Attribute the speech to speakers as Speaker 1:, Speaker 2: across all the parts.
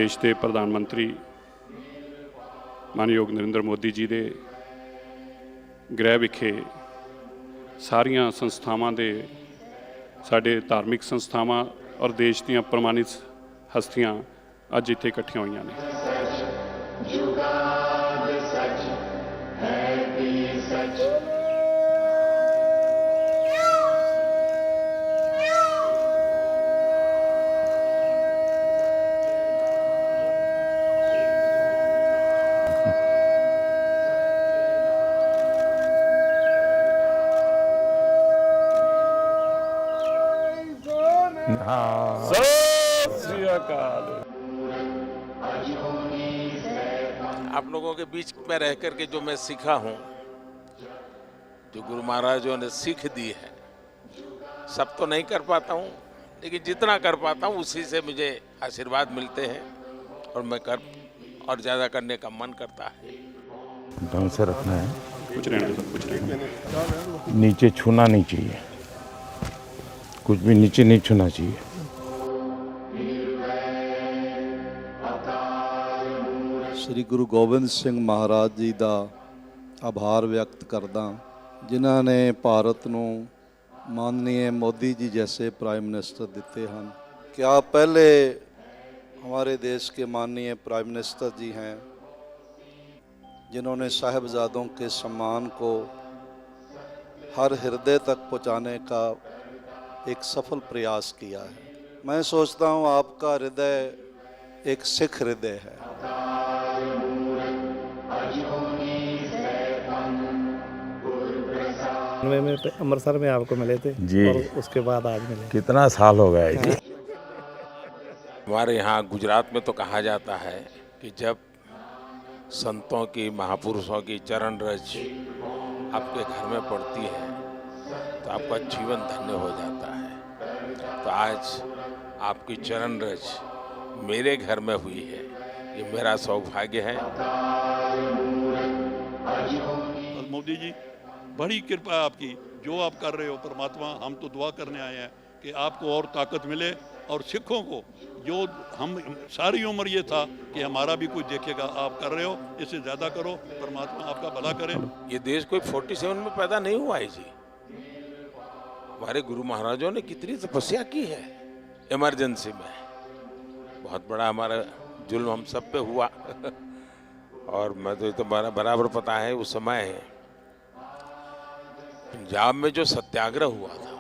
Speaker 1: देश के प्रधानमंत्री मानयोग नरेंद्र मोदी जी के गृह विखे सारिया संस्थावां दे साडे धार्मिक संस्थावां और देश दीयां प्रमाणित हस्तियां अज इत्थे इकट्ठियां होईयां ने।
Speaker 2: आप लोगों के बीच में रह करके जो मैं सीखा हूँ, जो गुरु महाराजों ने सीख दी है, सब तो नहीं कर पाता हूँ, लेकिन जितना कर पाता हूँ उसी से मुझे आशीर्वाद मिलते हैं और मैं कर और ज़्यादा करने का मन करता है।
Speaker 3: ढंग से रखना है,
Speaker 1: कुछ रहने दो, कुछ रहने दो।
Speaker 3: नीचे छूना नहीं चाहिए, कुछ भी नीचे नहीं छूना चाहिए।
Speaker 4: श्री गुरु गोबिंद सिंह महाराज जी का आभार व्यक्त करदा, जिन्हों ने भारत को माननीय मोदी जी जैसे प्राइम मिनिस्टर दिते हैं। क्या पहले हमारे देश के माननीय प्राइम मिनिस्टर जी हैं जिन्होंने साहिबजादों के सम्मान को हर हृदय तक पहुंचाने का एक सफल प्रयास किया है। मैं सोचता हूं आपका हृदय एक सिख हृदय है।
Speaker 5: में अमृतसर में आपको मिले थे
Speaker 3: जी,
Speaker 5: और उसके बाद आज मिले।
Speaker 3: कितना साल हो गया जी।
Speaker 2: हमारे यहाँ गुजरात में तो कहा जाता है कि जब संतों की, महापुरुषों की चरण रज आपके घर में पड़ती है तो आपका जीवन धन्य हो जाता है। तो आज आपकी चरण रज मेरे घर में हुई है, ये मेरा सौभाग्य है।
Speaker 6: मोदी जी, बड़ी कृपा है आपकी, जो आप कर रहे हो। परमात्मा, हम तो दुआ करने आए हैं कि आपको और ताकत मिले, और सिखों को जो हम सारी उम्र ये था कि हमारा भी कुछ देखेगा, आप कर रहे हो, इससे ज़्यादा करो। परमात्मा आपका भला करे।
Speaker 2: ये देश कोई 47 में पैदा नहीं हुआ है जी। हमारे गुरु महाराजों ने कितनी तपस्या की है इमरजेंसी में। बहुत बड़ा हमारा जुल्म हम सब पे हुआ और मैं तो ये तो बराबर पता है, उस समय पंजाब में जो सत्याग्रह हुआ था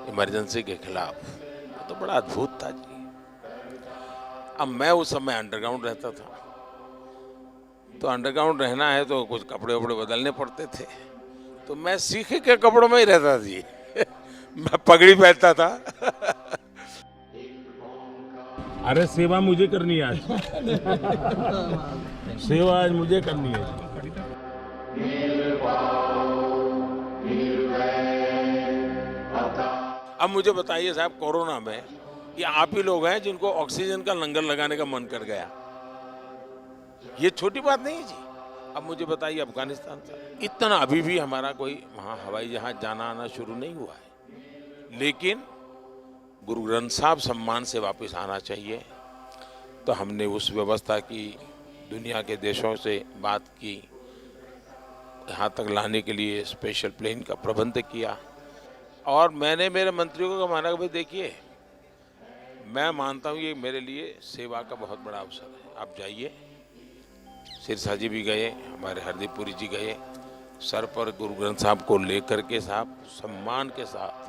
Speaker 2: इमरजेंसी के खिलाफ, तो बड़ा अद्भुत था जी। अब मैं उस समय अंडरग्राउंड रहता था, तो अंडरग्राउंड रहना है तो कुछ कपड़े वपड़े बदलने पड़ते थे, तो मैं सीखे के कपड़ों में ही रहता जी मैं पगड़ी पहनता था
Speaker 3: अरे सेवा मुझे करनी है आज सेवा आज मुझे करनी है।
Speaker 2: अब मुझे बताइए साहब, कोरोना में ये आप ही लोग हैं जिनको ऑक्सीजन का लंगर लगाने का मन कर गया। ये छोटी बात नहीं है जी। अब मुझे बताइए, अफगानिस्तान से इतना अभी भी हमारा कोई वहाँ हवाई जहाज जाना आना शुरू नहीं हुआ है, लेकिन गुरु ग्रंथ साहब सम्मान से वापस आना चाहिए। तो हमने उस व्यवस्था की, दुनिया के देशों से बात की, यहाँ तक लाने के लिए स्पेशल प्लेन का प्रबंध किया। और मैंने मेरे मंत्रियों को माना कि भाई देखिए, मैं मानता हूँ ये मेरे लिए सेवा का बहुत बड़ा अवसर है। आप जाइए, सिरसा जी भी गए, हमारे हरदीप पुरी जी गए, सर पर गुरु ग्रंथ साहब को लेकर के साहब सम्मान के साथ,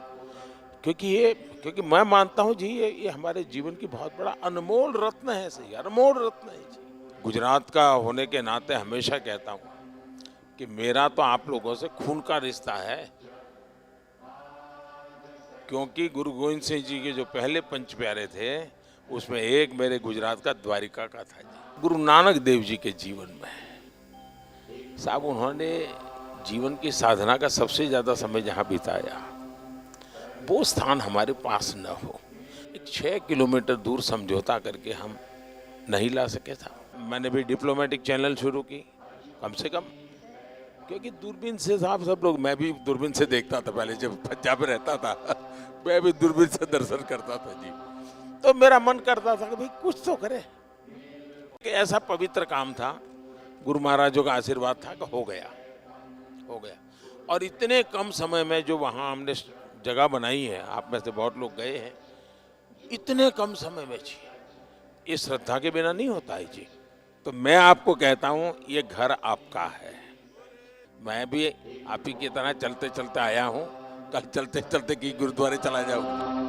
Speaker 2: क्योंकि मैं मानता हूँ जी ये हमारे जीवन की बहुत बड़ा अनमोल रत्न है। सही, अनमोल रत्न है जी। गुजरात का होने के नाते हमेशा कहता हूँ कि मेरा तो आप लोगों से खून का रिश्ता है, क्योंकि गुरु गोविंद सिंह जी के जो पहले पंच प्यारे थे उसमें एक मेरे गुजरात का द्वारिका का था जी। गुरु नानक देव जी के जीवन में साहब, उन्होंने जीवन की साधना का सबसे ज़्यादा समय जहाँ बिताया, वो स्थान हमारे पास न हो। एक 6 किलोमीटर दूर समझौता करके हम नहीं ला सके था। मैंने भी डिप्लोमेटिक चैनल शुरू की, कम से कम, क्योंकि दूरबीन से साहब सब लोग, मैं भी दूरबीन से देखता था पहले जब पंजाब में रहता था मैं भी दूरबीन से दर्शन करता था जी। तो मेरा मन करता था कि भाई कुछ तो करे, कि ऐसा पवित्र काम था, गुरु महाराजों का आशीर्वाद था कि हो गया। और इतने कम समय में जो वहाँ हमने जगह बनाई है, आप में से बहुत लोग गए हैं, इतने कम समय में जी, ये श्रद्धा के बिना नहीं होता है जी। तो मैं आपको कहता हूँ ये घर आपका है। मैं भी आप ही की तरह चलते चलते आया हूँ, कल चलते चलते की गुरुद्वारे चला जाऊँ।